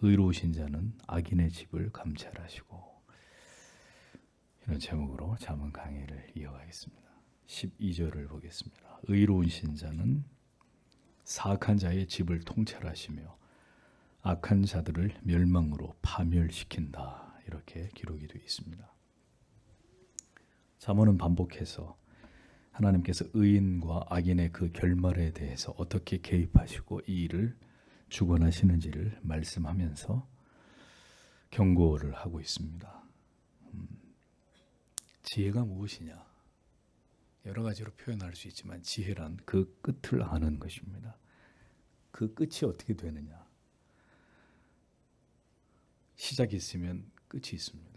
의로우신 자는 악인의 집을 감찰하시고, 이런 제목으로 잠언 강의를 이어가겠습니다. 12절을 보겠습니다. 의로우신 자는 사악한 자의 집을 통찰하시며 악한 자들을 멸망으로 파멸시킨다. 이렇게 기록이 되어 있습니다. 잠언은 반복해서 하나님께서 의인과 악인의 그 결말에 대해서 어떻게 개입하시고 이 일을 주관하시는지를 말씀하면서 경고를 하고 있습니다. 지혜가 무엇이냐? 여러 가지로 표현할 수 있지만 지혜란 그 끝을 아는 것입니다. 그 끝이 어떻게 되느냐? 시작이 있으면 끝이 있습니다.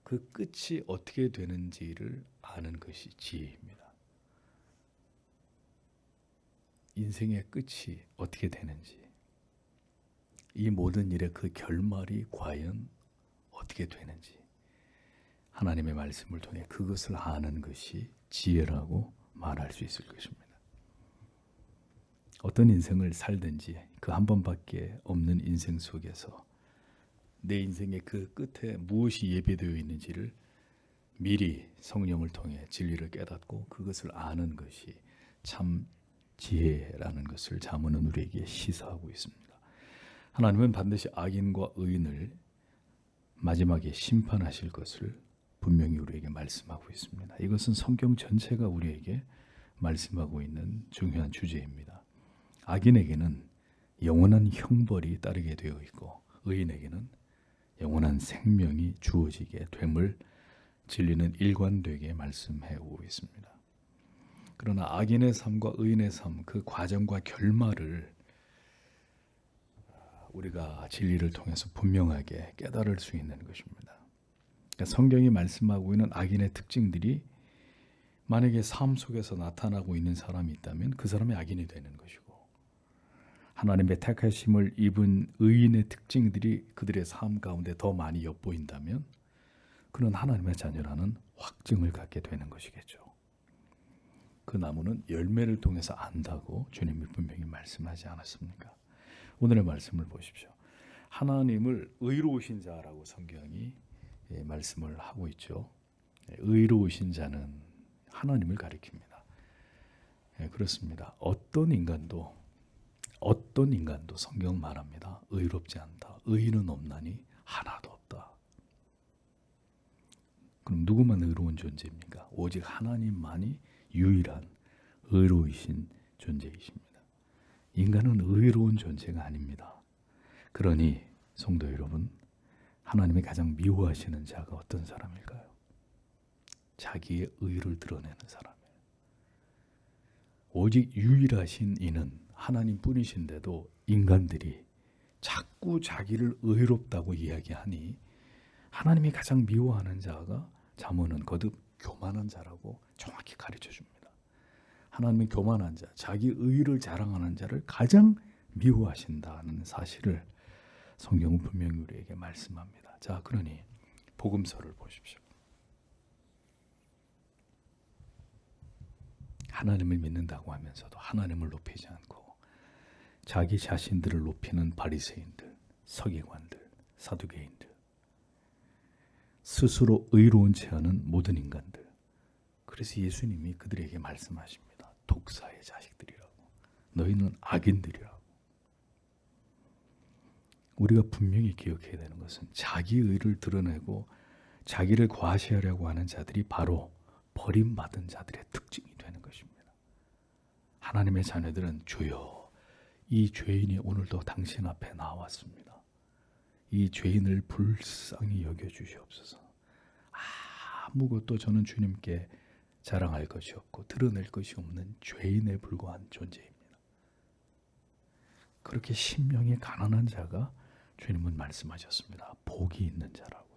그 끝이 어떻게 되는지를 아는 것이 지혜입니다. 인생의 끝이 어떻게 되는지, 이 모든 일의 그 결말이 과연 어떻게 되는지 하나님의 말씀을 통해 그것을 아는 것이 지혜라고 말할 수 있을 것입니다. 어떤 인생을 살든지 그 한 번밖에 없는 인생 속에서 내 인생의 그 끝에 무엇이 예배되어 있는지를 미리 성령을 통해 진리를 깨닫고 그것을 아는 것이 참 지혜라는 것을 잠언은 우리에게 시사하고 있습니다. 하나님은 반드시 악인과 의인을 마지막에 심판하실 것을 분명히 우리에게 말씀하고 있습니다. 이것은 성경 전체가 우리에게 말씀하고 있는 중요한 주제입니다. 악인에게는 영원한 형벌이 따르게 되어 있고 의인에게는 영원한 생명이 주어지게 됨을 진리는 일관되게 말씀해 오고 있습니다. 그러나 악인의 삶과 의인의 삶, 그 과정과 결말을 우리가 진리를 통해서 분명하게 깨달을 수 있는 것입니다. 그러니까 성경이 말씀하고 있는 악인의 특징들이 만약에 삶 속에서 나타나고 있는 사람이 있다면 그 사람이 악인이 되는 것이고, 하나님의 택하심을 입은 의인의 특징들이 그들의 삶 가운데 더 많이 엿보인다면 그는 하나님의 자녀라는 확증을 갖게 되는 것이겠죠. 그 나무는 열매를 통해서 안다고 주님이 분명히 말씀하지 않았습니까? 오늘의 말씀을 보십시오. 하나님을 의로우신 자라고 성경이 말씀을 하고 있죠. 의로우신 자는 하나님을 가리킵니다. 그렇습니다. 어떤 인간도 성경 말합니다. 의롭지 않다. 의인은 없나니 하나도 없다. 그럼 누구만 의로운 존재입니까? 오직 하나님만이 유일한 의로우신 존재이십니다. 인간은 의로운 존재가 아닙니다. 그러니 성도 여러분, 하나님이 가장 미워하시는 자가 어떤 사람일까요? 자기의 의를 드러내는 사람이에요. 오직 유일하신 이는 하나님뿐이신데도 인간들이 자꾸 자기를 의롭다고 이야기하니 하나님이 가장 미워하는 자가 잠언은 거듭 교만한 자라고 정확히 가르쳐 줍니다. 하나님이 교만한 자, 자기 의를 자랑하는 자를 가장 미워하신다는 사실을 성경은 분명히 우리에게 말씀합니다. 자, 그러니 복음서를 보십시오. 하나님을 믿는다고 하면서도 하나님을 높이지 않고 자기 자신들을 높이는 바리새인들, 서기관들, 사두개인들, 스스로 의로운 체하는 모든 인간들. 그래서 예수님이 그들에게 말씀하십니다. 독사의 자식들이라고. 너희는 악인들이라고. 우리가 분명히 기억해야 되는 것은 자기 의를 드러내고 자기를 과시하려고 하는 자들이 바로 버림받은 자들의 특징이 되는 것입니다. 하나님의 자녀들은 주여, 이 죄인이 오늘도 당신 앞에 나왔습니다. 이 죄인을 불쌍히 여겨주시옵소서. 아무것도 저는 주님께 자랑할 것이 없고 드러낼 것이 없는 죄인에 불과한 존재입니다. 그렇게 심령이 가난한 자가 주님은 말씀하셨습니다. 복이 있는 자라고요.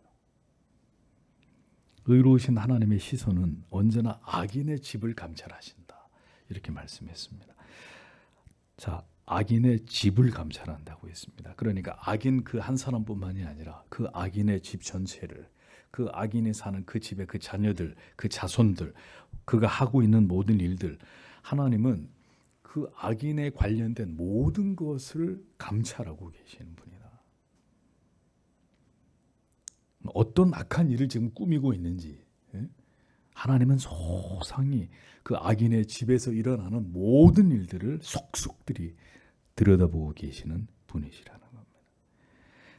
의로우신 하나님의 시선은 언제나 악인의 집을 감찰하신다. 이렇게 말씀했습니다. 자, 악인의 집을 감찰한다고 했습니다. 그러니까 악인 그 한 사람뿐만이 아니라 그 악인의 집 전체를, 그 악인이 사는 그 집의 그 자녀들, 그 자손들, 그가 하고 있는 모든 일들, 하나님은 그 악인에 관련된 모든 것을 감찰하고 계시는 분이다. 어떤 악한 일을 지금 꾸미고 있는지, 하나님은 소상히 그 악인의 집에서 일어나는 모든 일들을 속속들이 들여다보고 계시는 분이시라는 겁니다.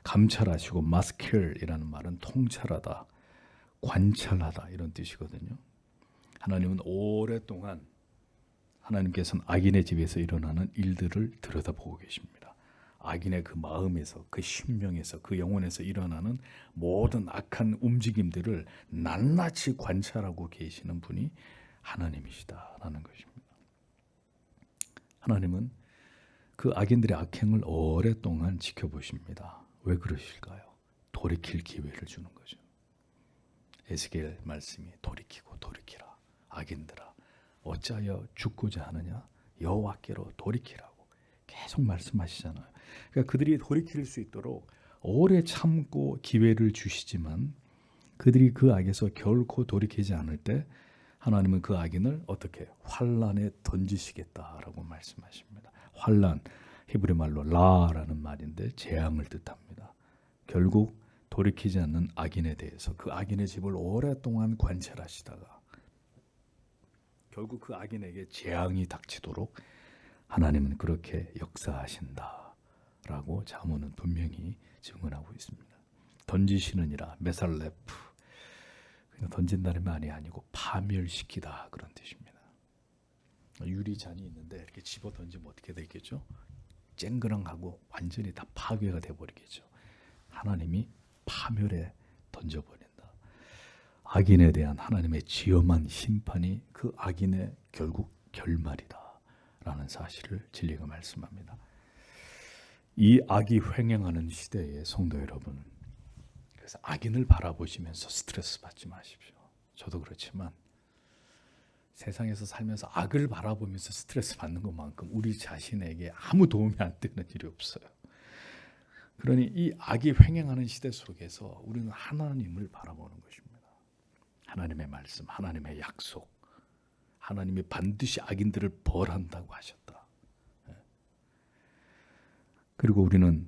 감찰하시고 마스켈이라는 말은 통찰하다, 관찰하다 이런 뜻이거든요. 하나님은 오랫동안 하나님께서는 악인의 집에서 일어나는 일들을 들여다보고 계십니다. 악인의 그 마음에서, 그 심령에서, 그 영혼에서 일어나는 모든 악한 움직임들을 낱낱이 관찰하고 계시는 분이 하나님이시다라는 것입니다. 하나님은 그 악인들의 악행을 오랫동안 지켜보십니다. 왜 그러실까요? 돌이킬 기회를 주는 거죠. 에스겔 말씀이 돌이키고 돌이키라. 악인들아 어찌하여 죽고자 하느냐? 여호와께로 돌이키라고 계속 말씀하시잖아요. 그러니까 그들이 돌이킬 수 있도록 오래 참고 기회를 주시지만 그들이 그 악에서 결코 돌이키지 않을 때 하나님은 그 악인을 어떻게 환란에 던지시겠다라고 말씀하십니다. 환란, 히브리 말로 라라는 말인데 재앙을 뜻합니다. 결국 돌이키지 않는 악인에 대해서 그 악인의 집을 오랫동안 관찰하시다가 결국 그 악인에게 재앙이 닥치도록 하나님은 그렇게 역사하신다라고 잠언은 분명히 증언하고 있습니다. 던지시느니라 메살레프, 그냥 던진다는 말이 아니고 파멸시키다 그런 뜻입니다. 유리잔이 있는데 이렇게 집어 던지면 어떻게 되겠죠? 쨍그랑하고 완전히 다 파괴가 돼버리겠죠. 하나님이 파멸에 던져버린다. 악인에 대한 하나님의 지엄한 심판이 그 악인의 결국 결말이다 라는 사실을 진리가 말씀합니다. 이 악이 횡행하는 시대의 성도 여러분, 그래서 악인을 바라보시면서 스트레스 받지 마십시오. 저도 그렇지만 세상에서 살면서 악을 바라보면서 스트레스 받는 것만큼 우리 자신에게 아무 도움이 안 되는 일이 없어요. 그러니 이 악이 횡행하는 시대 속에서 우리는 하나님을 바라보는 것입니다. 하나님의 말씀, 하나님의 약속, 하나님이 반드시 악인들을 벌한다고 하셨다. 그리고 우리는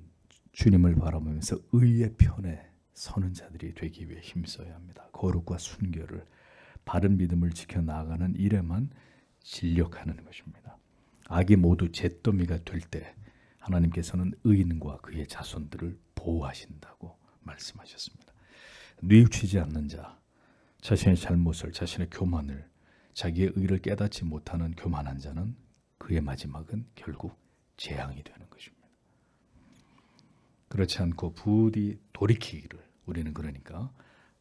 주님을 바라보면서 의의 편에 서는 자들이 되기 위해 힘써야 합니다. 거룩과 순결을, 바른 믿음을 지켜나가는 일에만 진력하는 것입니다. 악이 모두 잿더미가 될 때 하나님께서는 의인과 그의 자손들을 보호하신다고 말씀하셨습니다. 뉘우치지 않는 자, 자신의 잘못을, 자신의 교만을, 자기의 의를 깨닫지 못하는 교만한 자는 그의 마지막은 결국 재앙이 되는 것입니다. 그렇지 않고 부디 돌이키기를, 우리는 그러니까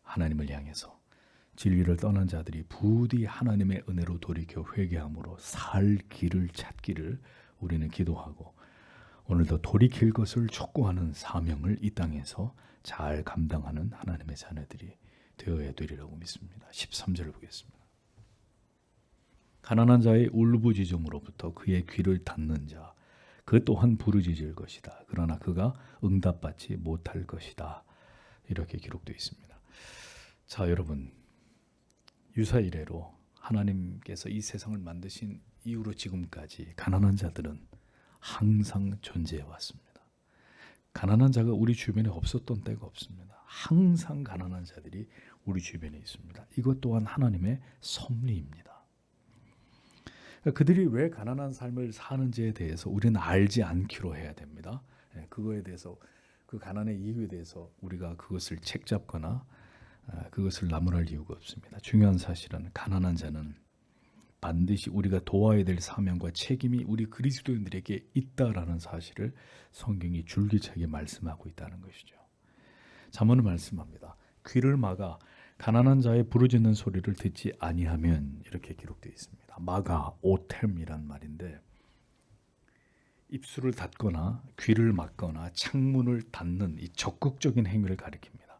하나님을 향해서 진리를 떠난 자들이 부디 하나님의 은혜로 돌이켜 회개함으로 살 길을 찾기를 우리는 기도하고, 오늘도 돌이킬 것을 촉구하는 사명을 이 땅에서 잘 감당하는 하나님의 자녀들이 되어야 되리라고 믿습니다. 13절을 보겠습니다. 가난한 자의 울부짖음으로부터 그의 귀를 닫는 자, 그 또한 부르짖을 것이다. 그러나 그가 응답받지 못할 것이다. 이렇게 기록되어 있습니다. 자, 여러분, 유사 이래로 하나님께서 이 세상을 만드신 이후로 지금까지 가난한 자들은 항상 존재해 왔습니다. 가난한 자가 우리 주변에 없었던 때가 없습니다. 항상 가난한 자들이 우리 주변에 있습니다. 이것 또한 하나님의 섭리입니다. 그들이 왜 가난한 삶을 사는지에 대해서 우리는 알지 않기로 해야 됩니다. 그거에 대해서, 그 가난의 이유에 대해서 우리가 그것을 책잡거나 그것을 나무랄 이유가 없습니다. 중요한 사실은 가난한 자는 반드시 우리가 도와야 될 사명과 책임이 우리 그리스도인들에게 있다라는 사실을 성경이 줄기차게 말씀하고 있다는 것이죠. 잠언은 말씀합니다. 귀를 막아 가난한 자의 부르짖는 소리를 듣지 아니하면, 이렇게 기록되어 있습니다. 막아, 오템이란 말인데, 입술을 닫거나 귀를 막거나 창문을 닫는 이 적극적인 행위를 가리킵니다.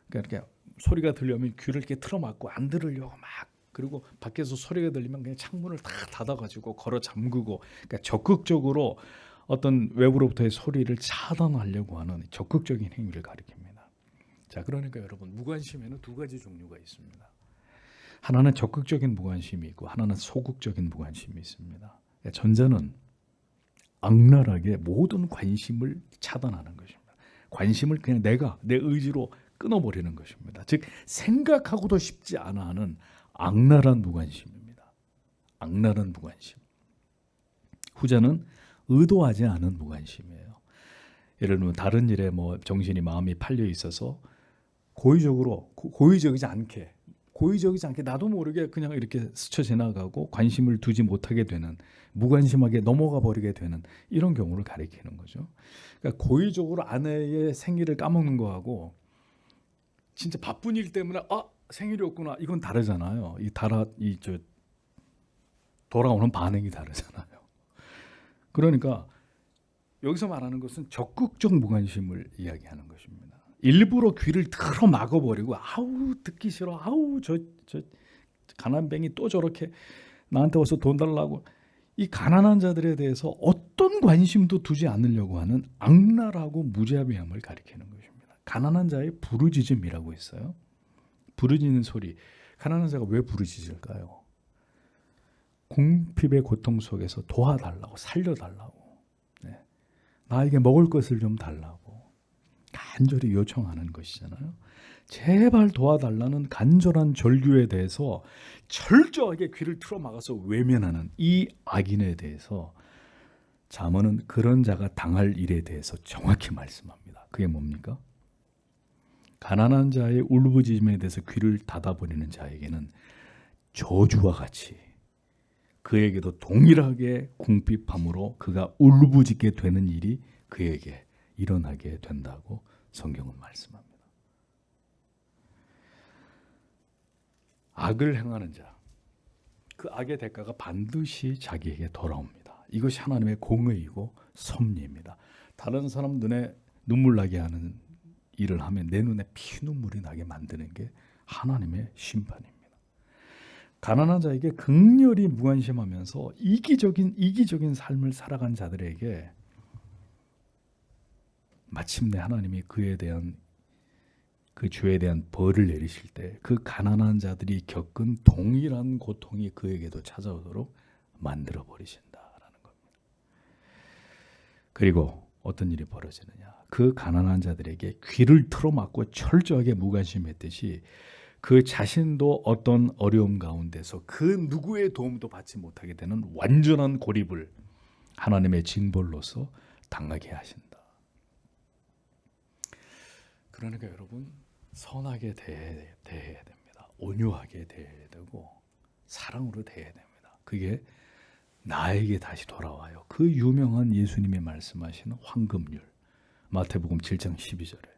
그러니까 이렇게 소리가 들려면 귀를 이렇게 틀어막고 안 들으려고 막, 그리고 밖에서 소리가 들리면 그냥 창문을 다 닫아가지고 걸어 잠그고, 그러니까 적극적으로 어떤 외부로부터의 소리를 차단하려고 하는 적극적인 행위를 가리킵니다. 자, 그러니까 여러분, 무관심에는 두 가지 종류가 있습니다. 하나는 적극적인 무관심이 있고 하나는 소극적인 무관심이 있습니다. 전자는 악랄하게 모든 관심을 차단하는 것입니다. 관심을 그냥 내 의지로 끊어버리는 것입니다. 즉 생각하고도 싶지 않아 하는 악랄한 무관심입니다. 악랄한 무관심. 후자는 의도하지 않은 무관심이에요. 예를 들면 다른 일에 뭐 정신이 마음이 팔려 있어서 고의적이지 않게 나도 모르게 그냥 이렇게 스쳐 지나가고 관심을 두지 못하게 되는, 무관심하게 넘어가 버리게 되는 이런 경우를 가리키는 거죠. 그러니까 고의적으로 아내의 생일을 까먹는 거하고 진짜 바쁜 일 때문에 생일이었구나, 이건 다르잖아요. 돌아오는 반응이 다르잖아요. 그러니까 여기서 말하는 것은 적극적 무관심을 이야기하는 것입니다. 일부러 귀를 틀어 막아버리고 아우 듣기 싫어, 아우 저 가난뱅이 또 저렇게 나한테 와서 돈 달라고, 이 가난한 자들에 대해서 어떤 관심도 두지 않으려고 하는 악랄하고 무자비함을 가리키는 것입니다. 가난한 자의 부르짖음이라고 있어요. 부르짖는 소리. 가난한 자가 왜 부르짖을까요? 궁핍의 고통 속에서 도와달라고, 살려달라고, 나에게 먹을 것을 좀 달라고 간절히 요청하는 것이잖아요. 제발 도와달라는 간절한 절규에 대해서 철저하게 귀를 틀어 막아서 외면하는 이 악인에 대해서 잠언은 그런 자가 당할 일에 대해서 정확히 말씀합니다. 그게 뭡니까? 가난한 자의 울부짖음에 대해서 귀를 닫아버리는 자에게는 저주와 같이 그에게도 동일하게 궁핍함으로 그가 울부짖게 되는 일이 그에게 일어나게 된다고 성경은 말씀합니다. 악을 행하는 자, 그 악의 대가가 반드시 자기에게 돌아옵니다. 이것이 하나님의 공의이고 섭리입니다. 다른 사람 눈에 눈물 나게 하는 일을 하면 내 눈에 피눈물이 나게 만드는 게 하나님의 심판입니다. 가난한 자에게 극렬히 무관심하면서 이기적인 삶을 살아간 자들에게 마침내 하나님이 그에 대한 그 죄에 대한 벌을 내리실 때 그 가난한 자들이 겪은 동일한 고통이 그에게도 찾아오도록 만들어 버리신다라는 겁니다. 그리고 어떤 일이 벌어지느냐? 그 가난한 자들에게 귀를 틀어막고 철저하게 무관심했듯이 그 자신도 어떤 어려움 가운데서 그 누구의 도움도 받지 못하게 되는 완전한 고립을 하나님의 징벌로서 당하게 하신다. 그러니까 여러분, 선하게 대해야 됩니다. 온유하게 대해야 되고 사랑으로 대해야 됩니다. 그게 나에게 다시 돌아와요. 그 유명한 예수님이 말씀하시는 황금률, 마태복음 7장 12절에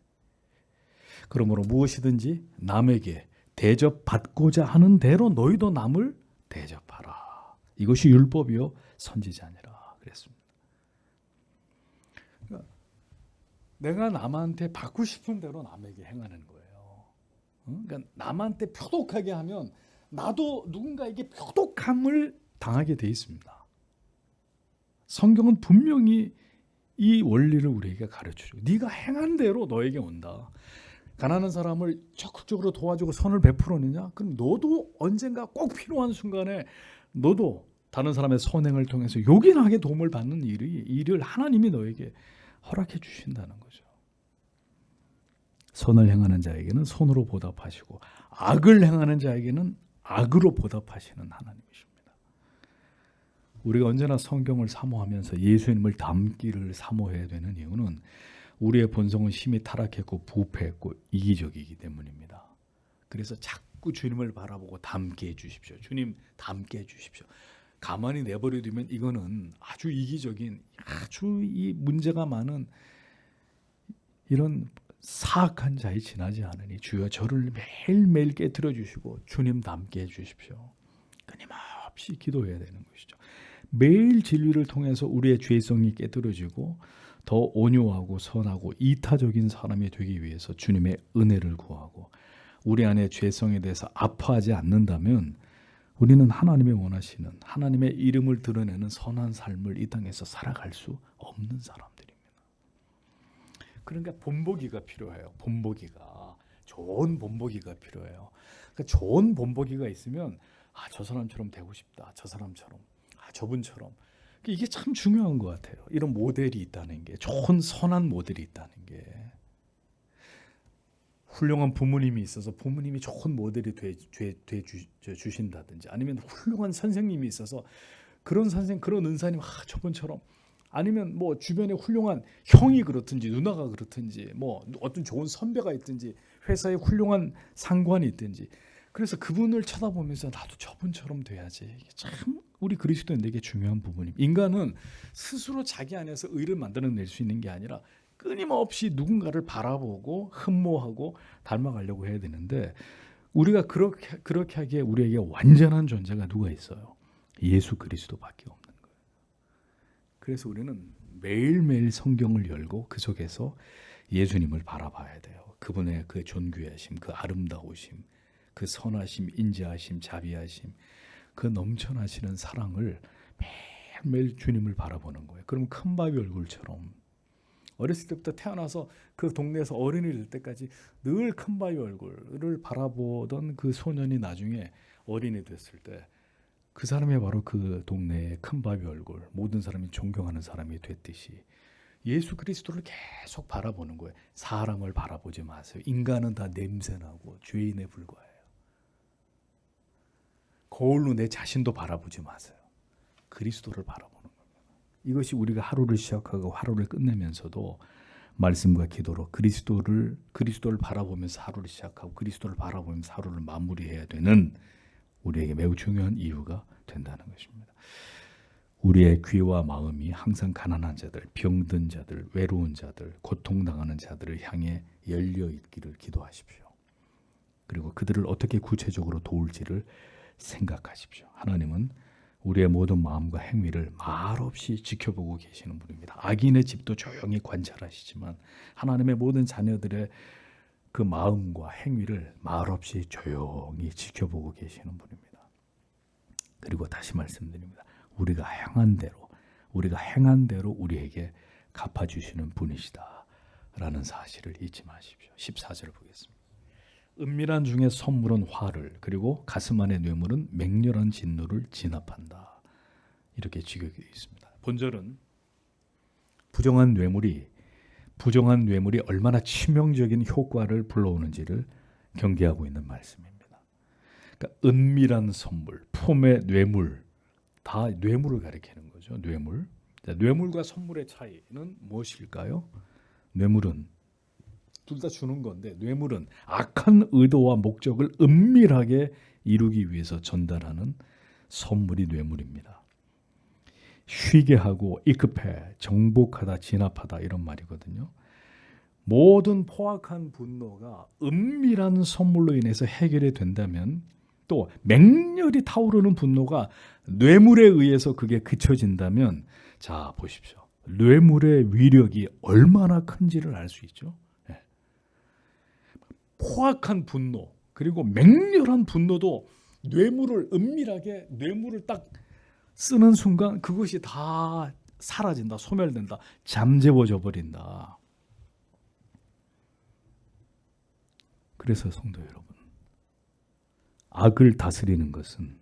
그러므로 무엇이든지 남에게 대접받고자 하는 대로 너희도 남을 대접하라. 이것이 율법이요 선지자니라 그랬습니다. 그러니까 내가 남한테 받고 싶은 대로 남에게 행하는 거예요. 그러니까 남한테 표독하게 하면 나도 누군가에게 표독함을 당하게 돼 있습니다. 성경은 분명히 이 원리를 우리에게 가르쳐주고, 네가 행한 대로 너에게 온다. 가난한 사람을 적극적으로 도와주고 선을 베풀었느냐? 그럼 너도 언젠가 꼭 필요한 순간에 너도 다른 사람의 선행을 통해서 요긴하게 도움을 받는 일을 하나님이 너에게 허락해 주신다는 거죠. 선을 행하는 자에게는 선으로 보답하시고 악을 행하는 자에게는 악으로 보답하시는 하나님이십니다. 우리가 언제나 성경을 사모하면서 예수님을 닮기를 사모해야 되는 이유는 우리의 본성은 심히 타락했고 부패했고 이기적이기 때문입니다. 그래서 자꾸 주님을 바라보고 닮게 해주십시오. 주님 닮게 해주십시오. 가만히 내버려두면 이거는 아주 이기적인, 아주 이 문제가 많은 이런 사악한 자에 지나지 않으니 주여 저를 매일매일 깨트려 주시고 주님 닮게 해주십시오. 끊임없이 기도해야 되는 것이죠. 매일 진리를 통해서 우리의 죄성이 깨트려지고 더 온유하고 선하고 이타적인 사람이 되기 위해서 주님의 은혜를 구하고 우리 안에 죄성에 대해서 아파하지 않는다면 우리는 하나님의 원하시는 하나님의 이름을 드러내는 선한 삶을 이 땅에서 살아갈 수 없는 사람들입니다. 그러니까 본보기가 필요해요. 본보기가. 좋은 본보기가 필요해요. 그러니까 좋은 본보기가 있으면 저 사람처럼 되고 싶다. 저 사람처럼. 저분처럼. 이게 참 중요한 것 같아요. 이런 모델이 있다는 게, 좋은 선한 모델이 있다는 게. 훌륭한 부모님이 있어서 부모님이 좋은 모델이 주신다든지, 아니면 훌륭한 선생님이 있어서 그런 선생, 그런 은사님, 저분처럼, 아니면 뭐 주변에 훌륭한 형이 그렇든지 누나가 그렇든지, 뭐 어떤 좋은 선배가 있든지, 회사에 훌륭한 상관이 있든지, 그래서 그분을 쳐다보면서 나도 저분처럼 돼야지. 이게 참 우리 그리스도인에게 중요한 부분입니다. 인간은 스스로 자기 안에서 의를 만들어낼 수 있는 게 아니라 끊임없이 누군가를 바라보고 흠모하고 닮아가려고 해야 되는데, 우리가 그렇게 하기에 우리에게 완전한 존재가 누가 있어요? 예수 그리스도밖에 없는 거예요. 그래서 우리는 매일매일 성경을 열고 그 속에서 예수님을 바라봐야 돼요. 그분의 그 존귀하심, 그 아름다우심, 그 선하심, 인자하심, 자비하심, 그 넘쳐나시는 사랑을 매일매일 주님을 바라보는 거예요. 그럼 큰 바위 얼굴처럼 어렸을 때부터 태어나서 그 동네에서 어른이 될 때까지 늘 큰 바위 얼굴을 바라보던 그 소년이 나중에 어린이 됐을 때 그 사람이 바로 그 동네의 큰 바위 얼굴, 모든 사람이 존경하는 사람이 됐듯이 예수 그리스도를 계속 바라보는 거예요. 사람을 바라보지 마세요. 인간은 다 냄새나고 죄인에 불과해요. 거울로 내 자신도 바라보지 마세요. 그리스도를 바라보는 겁니다. 이것이 우리가 하루를 시작하고 하루를 끝내면서도 말씀과 기도로 그리스도를 바라보면서 하루를 시작하고 그리스도를 바라보면서 하루를 마무리해야 되는 우리에게 매우 중요한 이유가 된다는 것입니다. 우리의 귀와 마음이 항상 가난한 자들, 병든 자들, 외로운 자들, 고통당하는 자들을 향해 열려 있기를 기도하십시오. 그리고 그들을 어떻게 구체적으로 도울지를 생각하십시오. 하나님은 우리의 모든 마음과 행위를 말없이 지켜보고 계시는 분입니다. 악인의 집도 조용히 관찰하시지만 하나님의 모든 자녀들의 그 마음과 행위를 말없이 조용히 지켜보고 계시는 분입니다. 그리고 다시 말씀드립니다. 우리가 행한 대로 우리에게 갚아주시는 분이시다 라는 사실을 잊지 마십시오. 14절 보겠습니다. 은밀한 중에 선물은 화를, 그리고 가슴 안의 뇌물은 맹렬한 진노를 진압한다. 이렇게 지격되어 있습니다. 본절은 부정한 뇌물이 얼마나 치명적인 효과를 불러오는지를 경계하고 있는 말씀입니다. 그러니까 은밀한 선물, 폼의 뇌물, 다 뇌물을 가리키는 거죠. 뇌물. 뇌물과 선물의 차이는 무엇일까요? 뇌물은 둘 다 주는 건데, 뇌물은 악한 의도와 목적을 은밀하게 이루기 위해서 전달하는 선물이 뇌물입니다. 쉬게 하고 이급해, 정복하다, 진압하다 이런 말이거든요. 모든 포악한 분노가 은밀한 선물로 인해서 해결이 된다면, 또 맹렬히 타오르는 분노가 뇌물에 의해서 그게 그쳐진다면, 자 보십시오. 뇌물의 위력이 얼마나 큰지를 알 수 있죠. 포악한 분노, 그리고 맹렬한 분노도 뇌물을 은밀하게, 뇌물을 딱 쓰는 순간 그것이 다 사라진다, 소멸된다, 잠재워져 버린다. 그래서 성도 여러분, 악을 다스리는 것은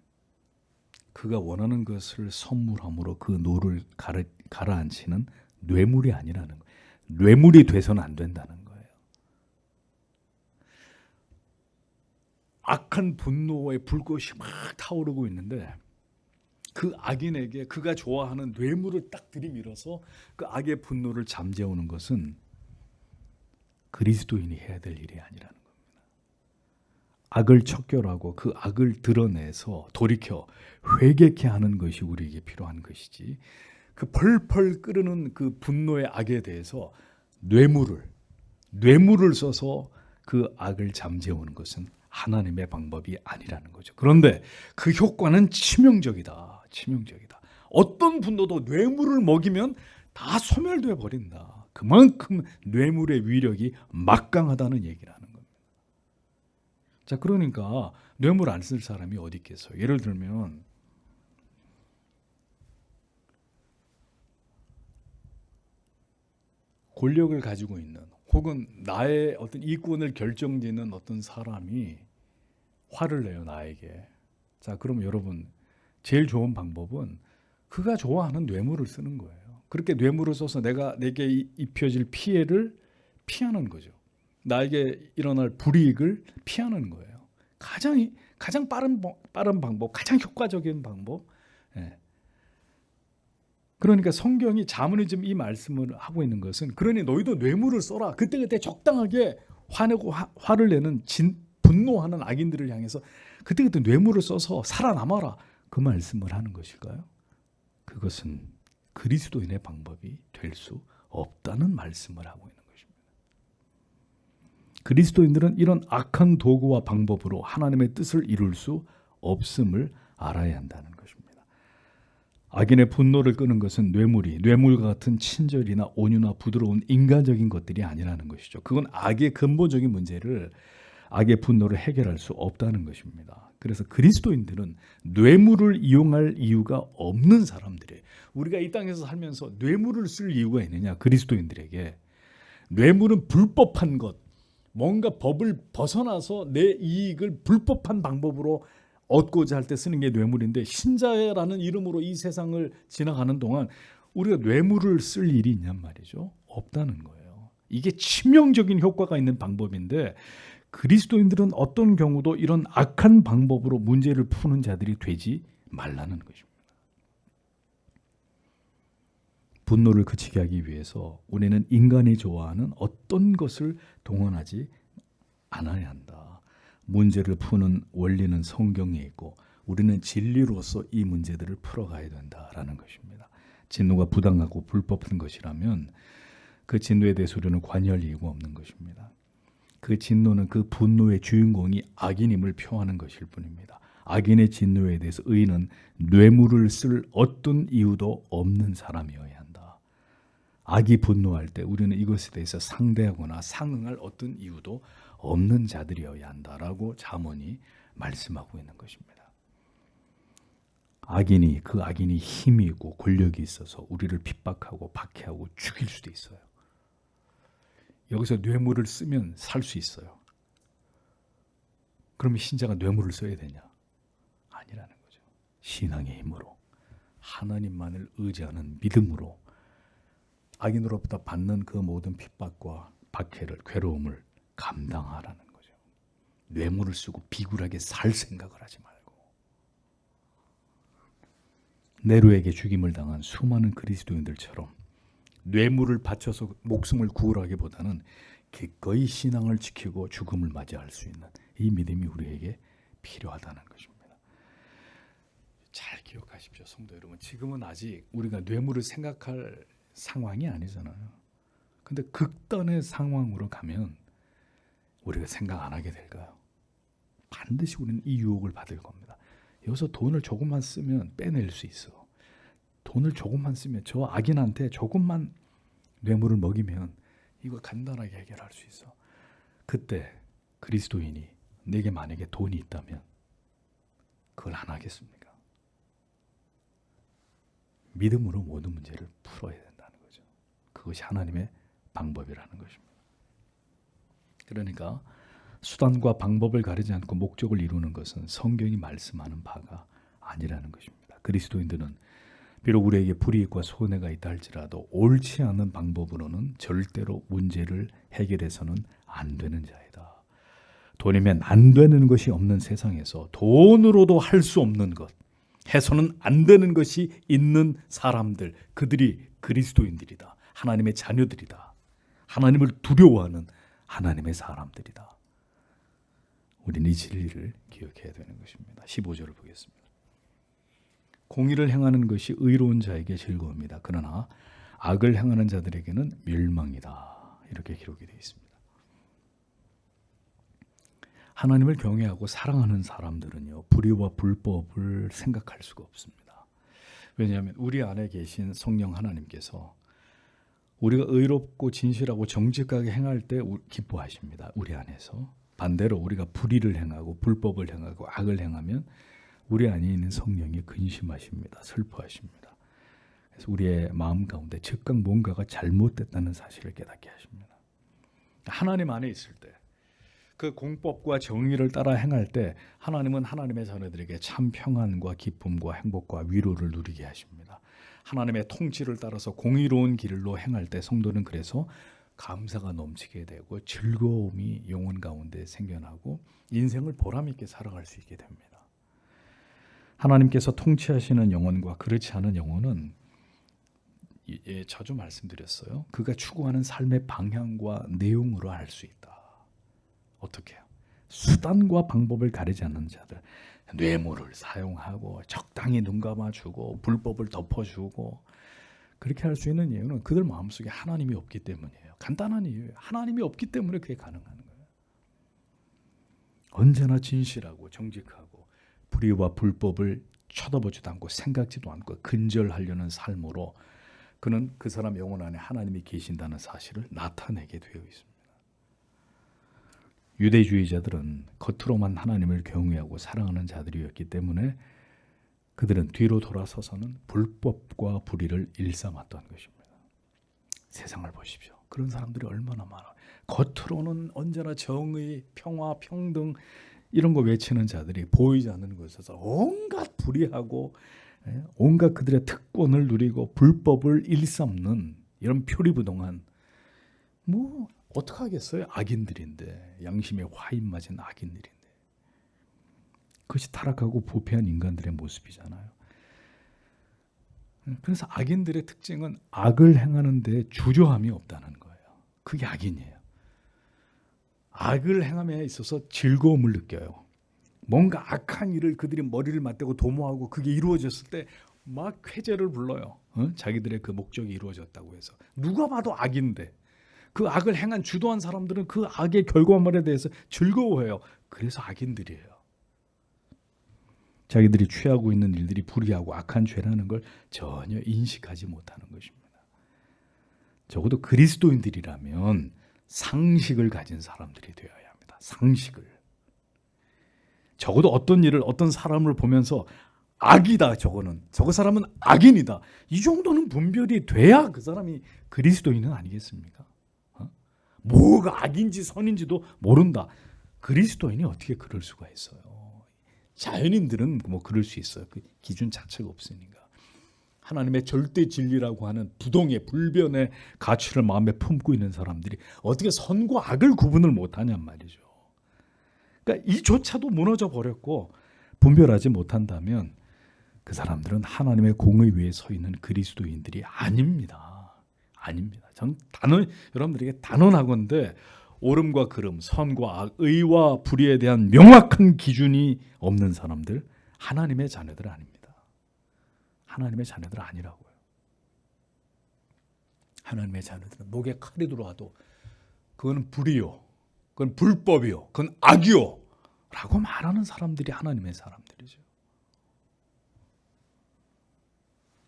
그가 원하는 것을 선물함으로 그 노를 가라앉히는 뇌물이 아니라는 거예요. 뇌물이 돼서는 안 된다는 거예요. 악한 분노의 불꽃이 막 타오르고 있는데 그 악인에게 그가 좋아하는 뇌물을 딱 들이밀어서 그 악의 분노를 잠재우는 것은 그리스도인이 해야 될 일이 아니라는 겁니다. 악을 척결하고 그 악을 드러내서 돌이켜 회개케 하는 것이 우리에게 필요한 것이지, 그 펄펄 끓는 그 분노의 악에 대해서 뇌물을 써서 그 악을 잠재우는 것은 하나님의 방법이 아니라는 거죠. 그런데 그 효과는 치명적이다. 어떤 분노도 뇌물을 먹이면 다 소멸돼 버린다. 그만큼 뇌물의 위력이 막강하다는 얘기라는 겁니다. 자, 그러니까 뇌물 안 쓸 사람이 어디 있겠어요? 예를 들면 권력을 가지고 있는, 혹은 나의 어떤 이권을 결정짓는 어떤 사람이 화를 내요, 나에게. 자, 그럼 여러분, 제일 좋은 방법은 그가 좋아하는 뇌물을 쓰는 거예요. 그렇게 뇌물을 써서 내게 입혀질 피해를 피하는 거죠. 나에게 일어날 불이익을 피하는 거예요. 가장 빠른 방법, 가장 효과적인 방법. 예. 그러니까 성경이 잠언이 지금 이 말씀을 하고 있는 것은, 그러니 너희도 뇌물을 써라. 그때그때 적당하게 화내고 화를 내는 분노하는 악인들을 향해서 그때그때 뇌물을 써서 살아남아라. 그 말씀을 하는 것일까요? 그것은 그리스도인의 방법이 될 수 없다는 말씀을 하고 있는 것입니다. 그리스도인들은 이런 악한 도구와 방법으로 하나님의 뜻을 이룰 수 없음을 알아야 한다는 것입니다. 악인의 분노를 끄는 것은 뇌물과 같은 친절이나 온유나 부드러운 인간적인 것들이 아니라는 것이죠. 그건 악의 근본적인 문제를, 악의 분노를 해결할 수 없다는 것입니다. 그래서 그리스도인들은 뇌물을 이용할 이유가 없는 사람들이에요. 우리가 이 땅에서 살면서 뇌물을 쓸 이유가 있느냐? 그리스도인들에게 뇌물은 불법한 것, 뭔가 법을 벗어나서 내 이익을 불법한 방법으로 얻고자 할 때 쓰는 게 뇌물인데, 신자라는 이름으로 이 세상을 지나가는 동안 우리가 뇌물을 쓸 일이 있냔 말이죠. 없다는 거예요. 이게 치명적인 효과가 있는 방법인데, 그리스도인들은 어떤 경우도 이런 악한 방법으로 문제를 푸는 자들이 되지 말라는 것입니다. 분노를 그치게 하기 위해서 우리는 인간이 좋아하는 어떤 것을 동원하지 않아야 한다. 문제를 푸는 원리는 성경에 있고 우리는 진리로서 이 문제들을 풀어가야 된다라는 것입니다. 진노가 부당하고 불법한 것이라면 그 진노에 대해서 우리는 관여할 이유가 없는 것입니다. 그 진노는 그 분노의 주인공이 악인임을 표하는 것일 뿐입니다. 악인의 진노에 대해서 의인은 뇌물을 쓸 어떤 이유도 없는 사람이어야 한다. 악이 분노할 때 우리는 이것에 대해서 상대하거나 상응할 어떤 이유도 없는 자들이어야 한다라고 잠언이 말씀하고 있는 것입니다. 그 악인이 힘이 있고 권력이 있어서 우리를 핍박하고 박해하고 죽일 수도 있어요. 여기서 뇌물을 쓰면 살 수 있어요. 그러면 신자가 뇌물을 써야 되냐? 아니라는 거죠. 신앙의 힘으로, 하나님만을 의지하는 믿음으로 악인으로부터 받는 그 모든 핍박과 박해를, 괴로움을 감당하라는 거죠. 뇌물을 쓰고 비굴하게 살 생각을 하지 말고. 네로에게 죽임을 당한 수많은 그리스도인들처럼 뇌물을 바쳐서 목숨을 구하기보다는 기꺼이 신앙을 지키고 죽음을 맞이할 수 있는 이 믿음이 우리에게 필요하다는 것입니다. 잘 기억하십시오, 성도 여러분. 지금은 아직 우리가 뇌물을 생각할 상황이 아니잖아요. 근데 극단의 상황으로 가면 우리가 생각 안 하게 될까요? 반드시 우리는 이 유혹을 받을 겁니다. 여기서 돈을 조금만 쓰면 빼낼 수 있어. 돈을 조금만 쓰면, 저 악인한테 조금만 뇌물을 먹이면 이거 간단하게 해결할 수 있어. 그때 그리스도인이 내게 만약에 돈이 있다면 그걸 안 하겠습니까? 믿음으로 모든 문제를 풀어야 된다는 거죠. 그것이 하나님의 방법이라는 것입니다. 그러니까 수단과 방법을 가리지 않고 목적을 이루는 것은 성경이 말씀하는 바가 아니라는 것입니다. 그리스도인들은 비록 우리에게 불이익과 손해가 있다 할지라도 옳지 않은 방법으로는 절대로 문제를 해결해서는 안 되는 자이다. 돈이면 안 되는 것이 없는 세상에서 돈으로도 할 수 없는 것, 해서는 안 되는 것이 있는 사람들, 그들이 그리스도인들이다. 하나님의 자녀들이다. 하나님을 두려워하는 하나님의 사람들이다. 우리는 이 진리를 기억해야 되는 것입니다. 15절을 보겠습니다. 공의를 행하는 것이 의로운 자에게 즐거움이다. 그러나 악을 행하는 자들에게는 멸망이다. 이렇게 기록이 되어 있습니다. 하나님을 경외하고 사랑하는 사람들은요, 불의와 불법을 생각할 수가 없습니다. 왜냐하면 우리 안에 계신 성령 하나님께서 우리가 의롭고 진실하고 정직하게 행할 때 기뻐하십니다. 우리 안에서. 반대로 우리가 불의를 행하고 불법을 행하고 악을 행하면 우리 안에 있는 성령이 근심하십니다. 슬퍼하십니다. 그래서 우리의 마음 가운데 즉각 뭔가가 잘못됐다는 사실을 깨닫게 하십니다. 하나님 안에 있을 때, 그 공법과 정의를 따라 행할 때 하나님은 하나님의 자녀들에게 참 평안과 기쁨과 행복과 위로를 누리게 하십니다. 하나님의 통치를 따라서 공의로운 길로 행할 때 성도는 그래서 감사가 넘치게 되고 즐거움이 영혼 가운데 생겨나고 인생을 보람 있게 살아갈 수 있게 됩니다. 하나님께서 통치하시는 영혼과 그렇지 않은 영혼은 자주 말씀드렸어요. 그가 추구하는 삶의 방향과 내용으로 알 수 있다. 어떻게 해요? 수단과 방법을 가리지 않는 자들, 뇌물을 사용하고 적당히 눈 감아주고 불법을 덮어주고 그렇게 할 수 있는 이유는 그들 마음속에 하나님이 없기 때문이에요. 간단한 이유예요. 하나님이 없기 때문에 그게 가능한 거예요. 언제나 진실하고 정직하고 불의와 불법을 쳐다보지도 않고 생각지도 않고 근절하려는 삶으로 그는 그 사람 영혼 안에 하나님이 계신다는 사실을 나타내게 되어 있습니다. 유대주의자들은 겉으로만 하나님을 경외하고 사랑하는 자들이었기 때문에 그들은 뒤로 돌아서서는 불법과 불의를 일삼았던 것입니다. 세상을 보십시오. 그런 사람들이 얼마나 많아요. 겉으로는 언제나 정의, 평화, 평등 이런 거 외치는 자들이 보이지 않는 곳에서 온갖 불의하고 온갖 그들의 특권을 누리고 불법을 일삼는 이런 표리부동한 뭐 어떡하겠어요? 악인들인데, 양심에 화인 맞은 악인들인데. 그것이 타락하고 부패한 인간들의 모습이잖아요. 그래서 악인들의 특징은 악을 행하는 데 주저함이 없다는 거예요. 그게 악인이에요. 악을 행함에 있어서 즐거움을 느껴요. 뭔가 악한 일을 그들이 머리를 맞대고 도모하고 그게 이루어졌을 때 막 쾌재를 불러요. 자기들의 그 목적이 이루어졌다고 해서. 누가 봐도 악인데 그 악을 행한 주도한 사람들은 그 악의 결과물에 대해서 즐거워해요. 그래서 악인들이에요. 자기들이 취하고 있는 일들이 불의하고 악한 죄라는 걸 전혀 인식하지 못하는 것입니다. 적어도 그리스도인들이라면 상식을 가진 사람들이 되어야 합니다. 상식을. 적어도 어떤 일을 어떤 사람을 보면서 악이다 저거 사람은 악인이다. 이 정도는 분별이 돼야 그 사람이 그리스도인은 아니겠습니까? 뭐가 악인지 선인지도 모른다. 그리스도인이 어떻게 그럴 수가 있어요? 자연인들은 뭐 그럴 수 있어요. 그 기준 자체가 없으니까. 하나님의 절대 진리라고 하는 부동의 불변의 가치를 마음에 품고 있는 사람들이 어떻게 선과 악을 구분을 못하냔 말이죠. 그러니까 이조차도 무너져 버렸고 분별하지 못한다면 그 사람들은 하나님의 공의 위에 서 있는 그리스도인들이 아닙니다. 아닙니다. 전 여러분들에게 단언하건대 옳음과 그름, 선과 악, 의와 불의에 대한 명확한 기준이 없는 사람들, 하나님의 자녀들 아닙니다. 하나님의 자녀들 아니라고요. 하나님의 자녀들은 목에 칼이 들어와도 그건 불이요, 그건 불법이요, 그건 악이요 라고 말하는 사람들이 하나님의 사람들이죠.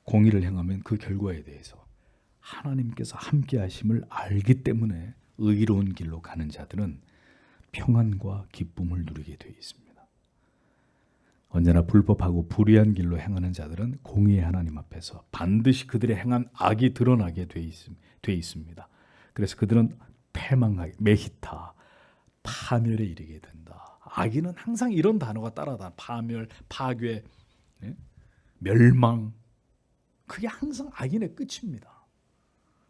공의를 행하면 그 결과에 대해서 하나님께서 함께 하심을 알기 때문에 의로운 길로 가는 자들은 평안과 기쁨을 누리게 되어 있습니다. 언제나 불법하고 불의한 길로 행하는 자들은 공의의 하나님 앞에서 반드시 그들의 행한 악이 드러나게 되어 있습니다. 그래서 그들은 패망하게, 메히타, 파멸에 이르게 된다. 악인은 항상 이런 단어가 따라다. 파멸, 파괴, 멸망. 그게 항상 악인의 끝입니다.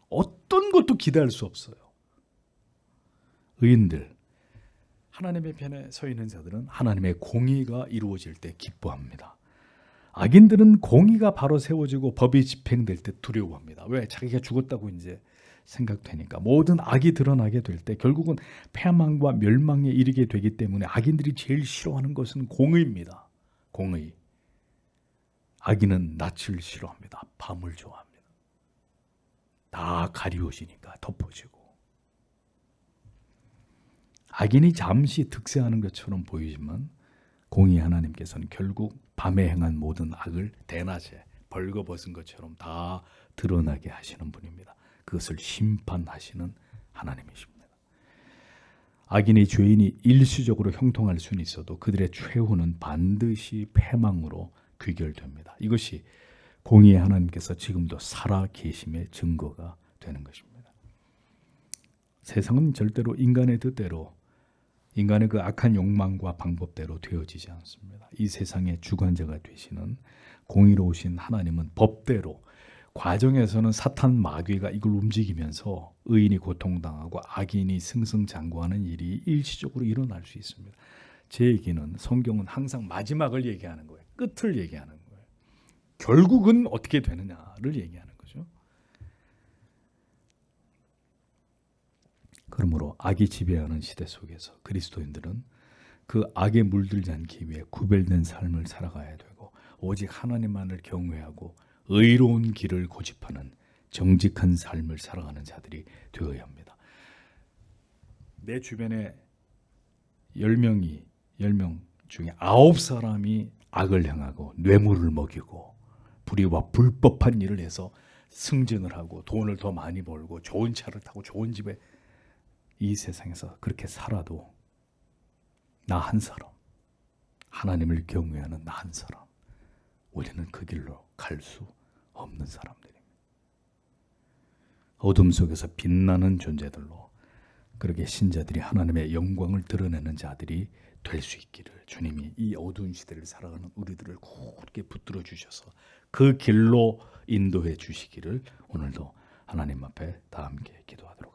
어떤 것도 기대할 수 없어요. 의인들, 하나님의 편에 서 있는 자들은 하나님의 공의가 이루어질 때 기뻐합니다. 악인들은 공의가 바로 세워지고 법이 집행될 때 두려워합니다. 왜? 자기가 죽었다고 이제 생각되니까. 모든 악이 드러나게 될 때 결국은 패망과 멸망에 이르게 되기 때문에 악인들이 제일 싫어하는 것은 공의입니다. 공의. 악인은 낯을 싫어합니다. 밤을 좋아합니다. 다 가리워지니까 덮어지고. 악인이 잠시 득세하는 것처럼 보이지만 공의 하나님께서는 결국 밤에 행한 모든 악을 대낮에 벌거벗은 것처럼 다 드러나게 하시는 분입니다. 그것을 심판하시는 하나님이십니다. 악인의 죄인이 일시적으로 형통할 수는 있어도 그들의 최후는 반드시 패망으로 귀결됩니다. 이것이 공의의 하나님께서 지금도 살아 계심의 증거가 되는 것입니다. 세상은 절대로 인간의 뜻대로, 인간의 그 악한 욕망과 방법대로 되어지지 않습니다. 이 세상의 주관자가 되시는 공의로우신 하나님은 법대로, 과정에서는 사탄 마귀가 이걸 움직이면서 의인이 고통당하고 악인이 승승장구하는 일이 일시적으로 일어날 수 있습니다. 제 얘기는 성경은 항상 마지막을 얘기하는 거예요. 끝을 얘기하는 거예요. 결국은 어떻게 되느냐를 얘기하는 거죠. 그러므로 악이 지배하는 시대 속에서 그리스도인들은 그 악에 물들지 않기 위해 구별된 삶을 살아가야 되고 오직 하나님만을 경외하고 의로운 길을 고집하는 정직한 삶을 살아가는 자들이 되어야 합니다. 내 주변에 10명 중에 9사람이 악을 행하고 뇌물을 먹이고 불의와 불법한 일을 해서 승진을 하고 돈을 더 많이 벌고 좋은 차를 타고 좋은 집에 이 세상에서 그렇게 살아도 나 한 사람, 하나님을 경외하는 나 한 사람, 우리는 그 길로 갈 수 없는 사람들입니다. 어둠 속에서 빛나는 존재들로 그렇게 신자들이 하나님의 영광을 드러내는 자들이 될 수 있기를 주님이 이 어두운 시대를 살아가는 우리들을 굳게 붙들어 주셔서 그 길로 인도해 주시기를 오늘도 하나님 앞에 다 함께 기도하도록